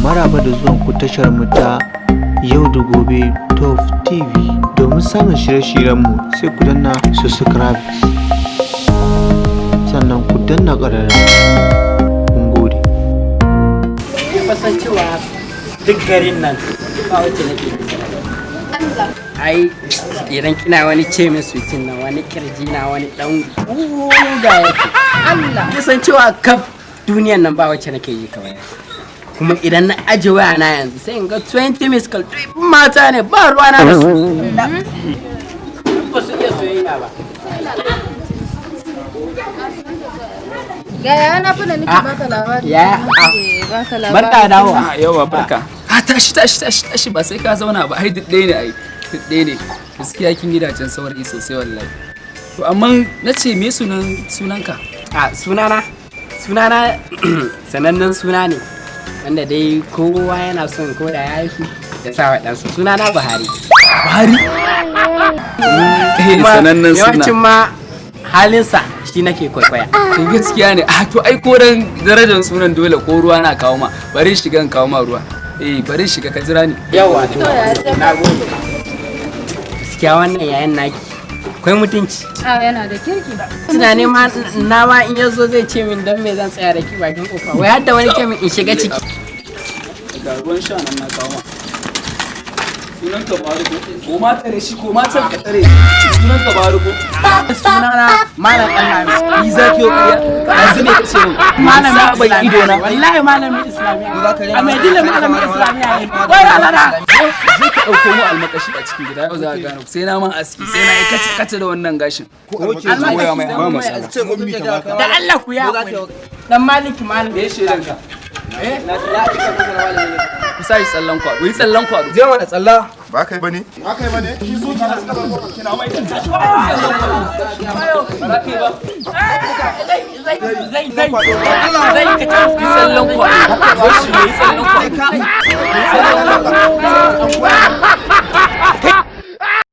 maraba da zuwan ku tashar mu ta Yau da Gobe Top TV. Domin samun shirye-shiryenmu sai ku danna subscribe sannan ku danna ƙararrawa. Mun gode. Kusan cewa duk garin nan ba wacce nake Allah. Ai idan kina wani ce min sweetin nan wani kirji na wani dan ga yake Allah. Kusan cewa kaf duniyan nan ba wacce nake yi kawai. Kuma idan na aje waya na yanzu sai in ga 20 miss call mata ne ba ruwa na da su. Ba su iya soyayya ba. Ga yana fa da nake baka labari. Ya baka labari. barka dawo. Yawa barka. Tashi ba sai ka zauna ba ai duk ne ai. Duk ne. Gaskiya kin gidajen saurayi sosai wallahi. To amma nace me sunanka? Sunana sanannen suna ne. Wanda dai kowa yana son ko da ya haifu ya sa wa ɗansa sunana Buhari. Buhari? Sanannen suna. Yawancin ma halinsa shi nake kwaikwaya. Gaskiya ne. To ai koran darajar sunan dole ko ruwa na kawo ma. Bari shiga kawo ma ruwa. Bari shiga ka jira ni. Yawa to na gode. Gaskiya wannan yayan naki akwai mutunci. Yana da kirki. Tunani ma na ma in yazo zai ce min dan me zan tsaya da ki bakin kofa. Wai har da wani ce min in shiga ciki. Ga ruwan sha nan na kawo ma. Sunan ka Barugo. Ko ma tare shi ko ma can ka tare. Sunan ka Barugo. Sunana Malam Allah. Ni zaki yo kariya. Yanzu ne kace min. Malamin Sabon ido na. Wallahi malamin Islamiya. A mai dilla malamin Islamiya ne. Wai lalala. Je ka dauko mu almakashi a cikin gida. Yau za ka gano. Sai na man aski. Sai na yi kace da wannan gashin. Da Allah ku ya dan maliki malam. Me shedan ka? Ku sai tsallan kwado. Yi tsallan kwado. Je mana tsalla. Ba kai bane? Ba kai bane? Shi so ki haska ba kina mai ta. Ba kai ba. Zai ka ta tsallan kwado. Zo shi ne tsallan kwado.